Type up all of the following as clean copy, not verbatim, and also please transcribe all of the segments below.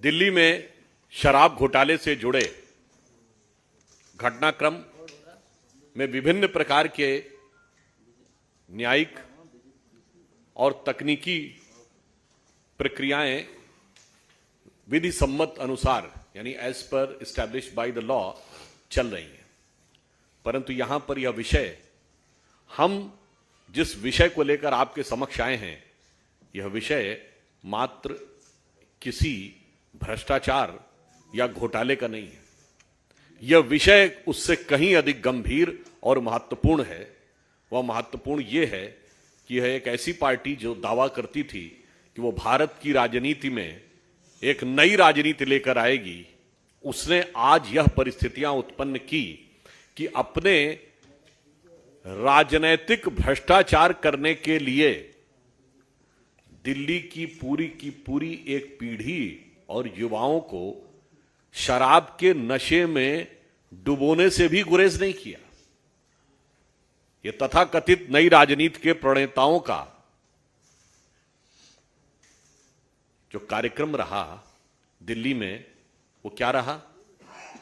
दिल्ली में शराब घोटाले से जुड़े घटनाक्रम में विभिन्न प्रकार के न्यायिक और तकनीकी प्रक्रियाएं विधि सम्मत अनुसार यानी as per established by the law चल रही हैं। परंतु यहां पर यह विषय, हम जिस विषय को लेकर आपके समक्ष आए हैं, यह विषय मात्र किसी भ्रष्टाचार या घोटाले का नहीं है। यह विषय उससे कहीं अधिक गंभीर और महत्वपूर्ण है। वह महत्वपूर्ण यह है कि यह एक ऐसी पार्टी जो दावा करती थी कि वो भारत की राजनीति में एक नई राजनीति लेकर आएगी, उसने आज यह परिस्थितियां उत्पन्न की कि अपने राजनैतिक भ्रष्टाचार करने के लिए दिल्ली की पूरी एक पीढ़ी और युवाओं को शराब के नशे में डुबोने से भी गुरेज नहीं किया। यह तथाकथित नई राजनीति के प्रणेताओं का जो कार्यक्रम रहा दिल्ली में, वो क्या रहा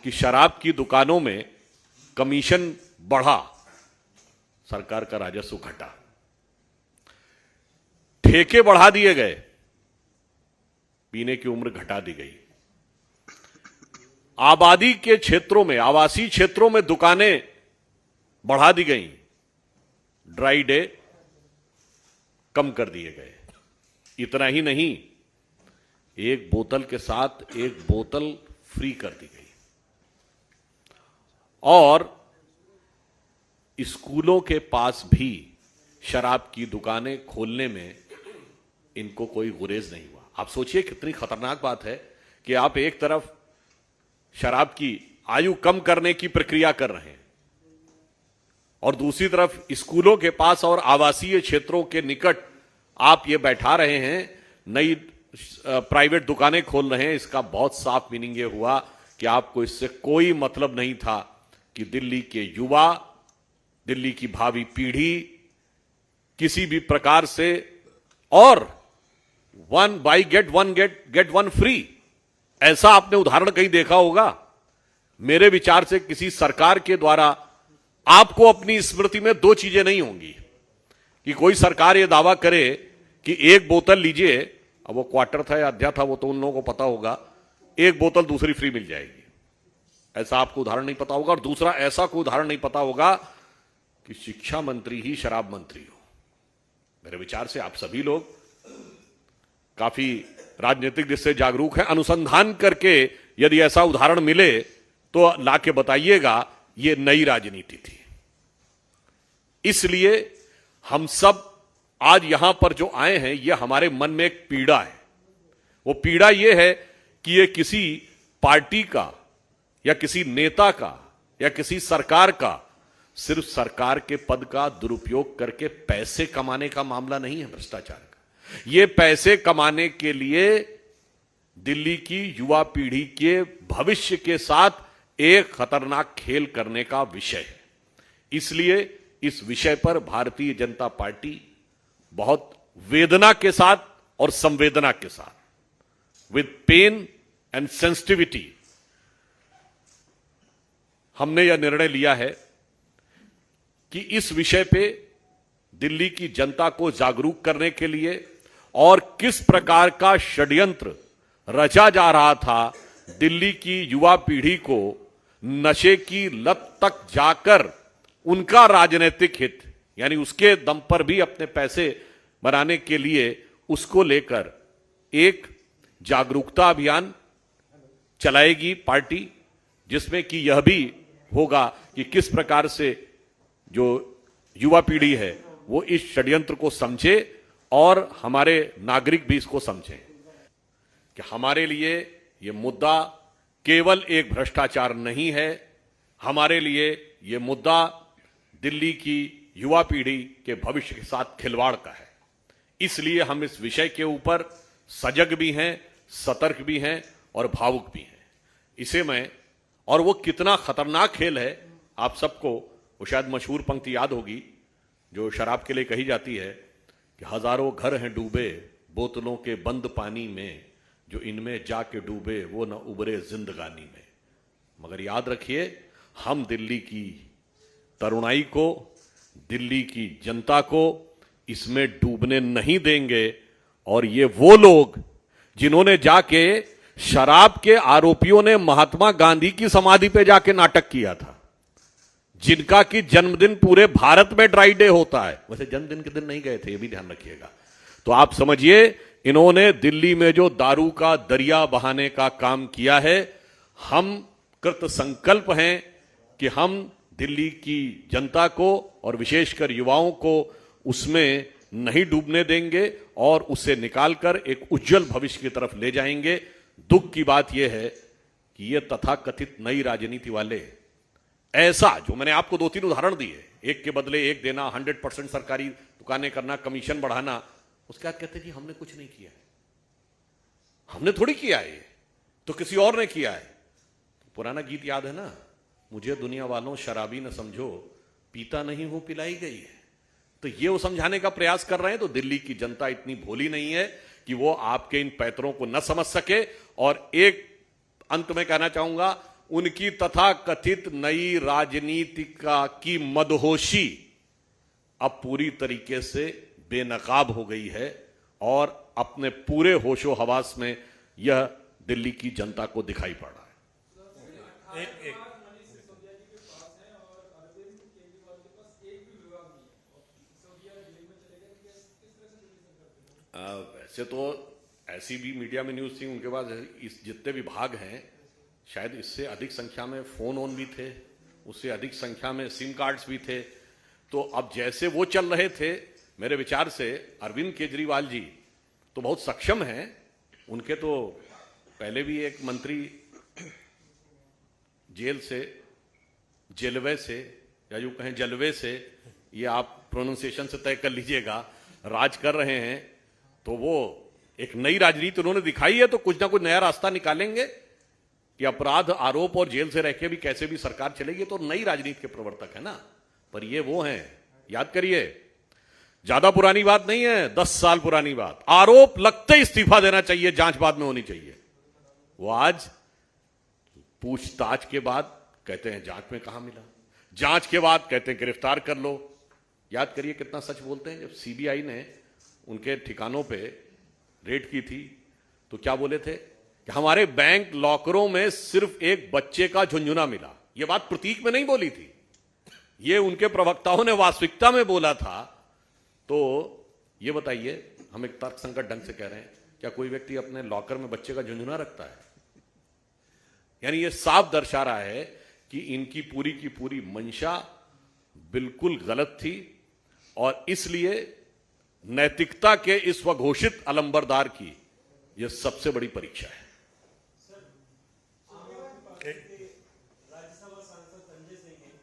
कि शराब की दुकानों में कमीशन बढ़ा, सरकार का राजस्व घटा, ठेके बढ़ा दिए गए, पीने की उम्र घटा दी गई, आबादी के क्षेत्रों में, आवासीय क्षेत्रों में दुकानें बढ़ा दी गई, ड्राई डे कम कर दिए गए। इतना ही नहीं, एक बोतल के साथ एक बोतल फ्री कर दी गई और स्कूलों के पास भी शराब की दुकानें खोलने में इनको कोई गुरेज नहीं हुआ। आप सोचिए कितनी खतरनाक बात है कि आप एक तरफ शराब की आयु कम करने की प्रक्रिया कर रहे हैं और दूसरी तरफ स्कूलों के पास और आवासीय क्षेत्रों के निकट आप ये बैठा रहे हैं, नई प्राइवेट दुकानें खोल रहे हैं। इसका बहुत साफ मीनिंग ये हुआ कि आपको इससे कोई मतलब नहीं था कि दिल्ली के युवा, दिल्ली की भावी पीढ़ी किसी भी प्रकार से, और one by get one free, ऐसा आपने उदाहरण कहीं देखा होगा? मेरे विचार से किसी सरकार के द्वारा आपको अपनी स्मृति में दो चीजें नहीं होंगी कि कोई सरकार यह दावा करे कि एक बोतल लीजिए, अब वो क्वार्टर था या अध्या था वो तो उन लोगों को पता होगा, एक बोतल दूसरी फ्री मिल जाएगी, ऐसा आपको उदाहरण नहीं पता होगा। और दूसरा ऐसा कोई उदाहरण नहीं पता होगा कि शिक्षा मंत्री ही शराब मंत्री हो। मेरे विचार से आप सभी लोग काफी राजनीतिक दृष्टि से जागरूक हैं, अनुसंधान करके यदि ऐसा उदाहरण मिले तो लाके बताइएगा। ये नई राजनीति थी। इसलिए हम सब आज यहां पर जो आए हैं, ये हमारे मन में एक पीड़ा है। वो पीड़ा ये है कि ये किसी पार्टी का या किसी नेता का या किसी सरकार का सिर्फ सरकार के पद का दुरुपयोग करके पैसे कमाने का मामला नहीं है भ्रष्टाचार का। ये पैसे कमाने के लिए दिल्ली की युवा पीढ़ी के भविष्य के साथ एक खतरनाक खेल करने का विषय है। इसलिए इस विषय पर भारतीय जनता पार्टी बहुत वेदना के साथ और संवेदना के साथ, विद पेन एंड सेंसिटिविटी, हमने यह निर्णय लिया है कि इस विषय पे दिल्ली की जनता को जागरूक करने के लिए और किस प्रकार का षड्यंत्र रचा जा रहा था दिल्ली की युवा पीढ़ी को नशे की लत तक जाकर उनका राजनीतिक हित, यानी उसके दम पर भी अपने पैसे बनाने के लिए, उसको लेकर एक जागरूकता अभियान चलाएगी पार्टी, जिसमें कि यह भी होगा कि किस प्रकार से जो युवा पीढ़ी है वो इस षड्यंत्र को समझे और हमारे नागरिक भी इसको समझें कि हमारे लिए ये मुद्दा केवल एक भ्रष्टाचार नहीं है, हमारे लिए ये मुद्दा दिल्ली की युवा पीढ़ी के भविष्य के साथ खिलवाड़ का है। इसलिए हम इस विषय के ऊपर सजग भी हैं, सतर्क भी हैं और भावुक भी हैं। इसे मैं, और वो कितना खतरनाक खेल है, आप सबको वो शायद मशहूर पंक्ति याद होगी जो शराब के लिए कही जाती है कि हजारों घर हैं डूबे बोतलों के बंद पानी में, जो इनमें जाके डूबे वो न उबरे जिंदगानी में। मगर याद रखिए, हम दिल्ली की तरुणाई को, दिल्ली की जनता को इसमें डूबने नहीं देंगे। और ये वो लोग जिन्होंने जाके शराब के आरोपियों ने महात्मा गांधी की समाधि पे जाके नाटक किया था, जिनका कि जन्मदिन पूरे भारत में ड्राई डे होता है, वैसे जन्मदिन के दिन नहीं गए थे, ये भी ध्यान रखिएगा। तो आप समझिए, इन्होंने दिल्ली में जो दारू का दरिया बहाने का काम किया है, हम कृत संकल्प हैं कि हम दिल्ली की जनता को और विशेषकर युवाओं को उसमें नहीं डूबने देंगे और उसे निकालकर एक उज्जवल भविष्य की तरफ ले जाएंगे। दुख की बात यह है कि ये तथाकथित नई राजनीति वाले ऐसा, जो मैंने आपको 2-3 उदाहरण दिए, एक के बदले एक देना, 100% सरकारी दुकानें करना, कमीशन बढ़ाना, उसके बाद कहते जी हमने कुछ नहीं किया है। हमने थोड़ी किया है, तो किसी और ने किया है। पुराना गीत याद है ना, मुझे दुनिया वालों शराबी न समझो, पीता नहीं हूं पिलाई गई है। तो ये वो समझाने का प्रयास कर रहे हैं। तो दिल्ली की जनता इतनी भोली नहीं है कि वो आपके इन पैतरों को न समझ सके। और एक अंत में कहना चाहूंगा, उनकी तथाकथित नई राजनीति की मदहोशी अब पूरी तरीके से बेनकाब हो गई है और अपने पूरे होशो हवास में यह दिल्ली की जनता को दिखाई पड़ रहा है। वैसे तो ऐसी भी मीडिया में न्यूज थी, उनके पास इस जितने विभाग हैं शायद इससे अधिक संख्या में फोन ऑन भी थे, उससे अधिक संख्या में सिम कार्ड्स भी थे। तो अब जैसे वो चल रहे थे, मेरे विचार से अरविंद केजरीवाल जी तो बहुत सक्षम हैं। उनके तो पहले भी एक मंत्री जेल से, जेलवे से, या यूं कहें जलवे से, ये आप प्रोनाउंसिएशन से तय कर लीजिएगा, राज कर रहे हैं। तो वो एक नई राजनीति उन्होंने दिखाई है, तो कुछ ना कुछ नया रास्ता निकालेंगे कि अपराध, आरोप और जेल से रह के भी कैसे भी सरकार चलेगी। तो नई राजनीति के प्रवर्तक है ना। पर ये वो हैं, याद करिए, ज्यादा पुरानी बात नहीं है, 10 साल पुरानी बात। आरोप लगते ही इस्तीफा देना चाहिए, जांच बाद में होनी चाहिए। वो आज पूछताछ के बाद कहते हैं जांच में कहां मिला, जांच के बाद कहते हैं गिरफ्तार कर लो। याद करिए कितना सच बोलते हैं। जब सीबीआई ने उनके ठिकानों पे रेड की थी तो क्या बोले थे कि हमारे बैंक लॉकरों में सिर्फ एक बच्चे का झुंझुना मिला। यह बात प्रतीक में नहीं बोली थी, ये उनके प्रवक्ताओं ने वास्तविकता में बोला था। तो ये बताइए, हम एक तर्कसंगत ढंग से कह रहे हैं, क्या कोई व्यक्ति अपने लॉकर में बच्चे का झुंझुना रखता है? यानी ये साफ दर्शा रहा है कि इनकी पूरी की पूरी मंशा बिल्कुल गलत थी और इसलिए नैतिकता के इस स्वघोषित अलंबरदार की यह सबसे बड़ी परीक्षा है। राज्यसभा सांसद संजय सिंह हैं,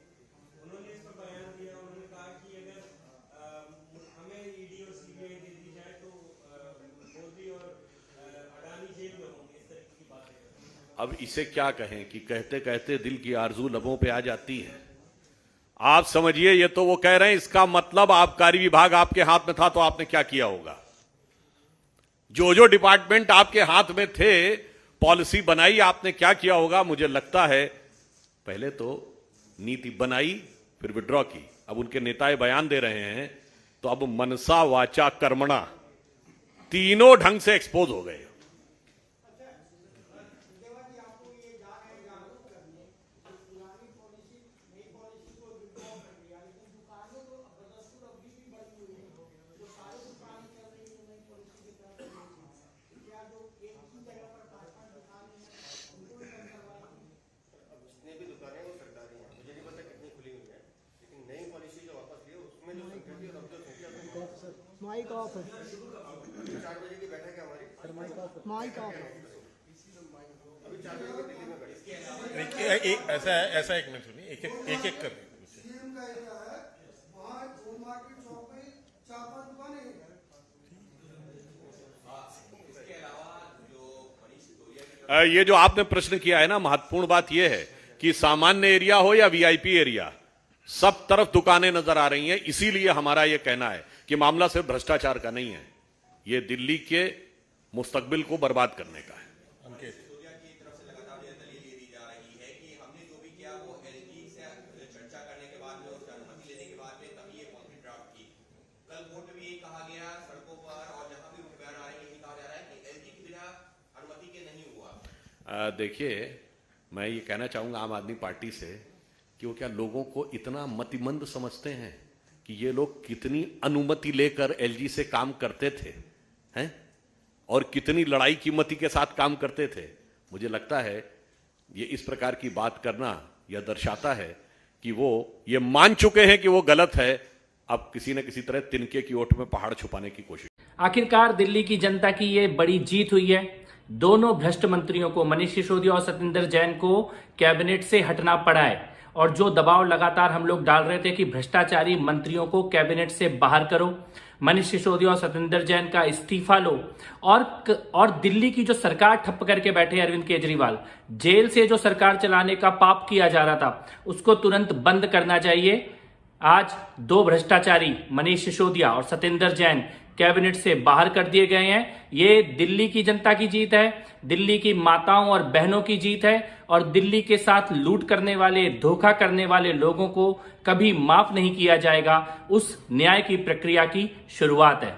उन्होंने इस पर बयान दिया। उन्होंने कहा कि अगर हमें ईडी और सीबीआई दे दी जाए तो मोदी और अडानी जेल में होंगे, इस तरह की बातें। अब इसे क्या कहें कि कहते कहते दिल की आरजू लबों पे आ जाती है। आप समझिए, ये तो वो कह रहे हैं, इसका मतलब आबकारी विभाग आपके हाथ में था तो आपने क्या किया होगा। जो जो डिपार्टमेंट आपके हाथ में थे, पॉलिसी बनाई, आपने क्या किया होगा। मुझे लगता है पहले तो नीति बनाई, फिर विड्रॉ की। अब उनके नेताएं बयान दे रहे हैं तो अब मनसा वाचा कर्मणा तीनों ढंग से एक्सपोज हो गए। माइक ऑफ है। 4 बजे की बैठक है हमारी, सर माइक ऑफ है। माइक ऑफ है। अभी 4 बजे की दिल्ली में बैठक। ऐसा एक मिनट सुनिए, एक कर सीएम का एरिया है, वहाँ फूल मार्केट चौक में 4-5 दुकानें हैं। ये जो आपने प्रश्न किया है ना, महत्वपूर्ण बात यह है कि सामान्य एरिया हो या वीआईपी एरिया, सब तरफ दुकानें नजर आ रही हैं। इसीलिए हमारा यह कहना है कि मामला सिर्फ भ्रष्टाचार का नहीं है, यह दिल्ली के मुस्तकबिल को बर्बाद करने का है। अंकित सिसोदिया की तरफ से लगातार यह दलील ये दी जा रही है कि हमने जो भी किया वो एलजी से चर्चा करने के बाद में, उसकी अनुमति लेने के बाद में तभी ये कॉन्क्रीट ड्राफ्ट की। कल कोर्ट में भी यही कहा गया, सड़कों पर और जहां भी बयान आ रहे हैं यही कहा जा रहा है कि एलजी के बिना अनुमति के नहीं हुआ। देखिए, मैं ये कहना चाहूंगा आम आदमी पार्टी से कि वो क्या लोगों को इतना मतिमंद समझते हैं कि ये लोग कितनी अनुमति लेकर एलजी से काम करते थे हैं और कितनी लड़ाई कीमती के साथ काम करते थे। मुझे लगता है ये इस प्रकार की बात करना यह दर्शाता है कि वो ये मान चुके हैं कि वो गलत है, अब किसी न किसी तरह तिनके की ओट में पहाड़ छुपाने की कोशिश। आखिरकार दिल्ली की जनता की ये बड़ी जीत हुई है। दोनों भ्रष्ट मंत्रियों को, मनीष सिसोदिया और सत्येंद्र जैन को कैबिनेट से हटना पड़ा है। और जो दबाव लगातार हम लोग डाल रहे थे कि भ्रष्टाचारी मंत्रियों को कैबिनेट से बाहर करो, मनीष सिसोदिया और सत्येंद्र जैन का इस्तीफा लो, और दिल्ली की जो सरकार ठप्प करके बैठे अरविंद केजरीवाल, जेल से जो सरकार चलाने का पाप किया जा रहा था उसको तुरंत बंद करना चाहिए। आज दो भ्रष्टाचारी मनीष सिसोदिया और सत्येंद्र जैन कैबिनेट से बाहर कर दिए गए हैं। ये दिल्ली की जनता की जीत है, दिल्ली की माताओं और बहनों की जीत है, और दिल्ली के साथ लूट करने वाले, धोखा करने वाले लोगों को कभी माफ नहीं किया जाएगा। उस न्याय की प्रक्रिया की शुरुआत है।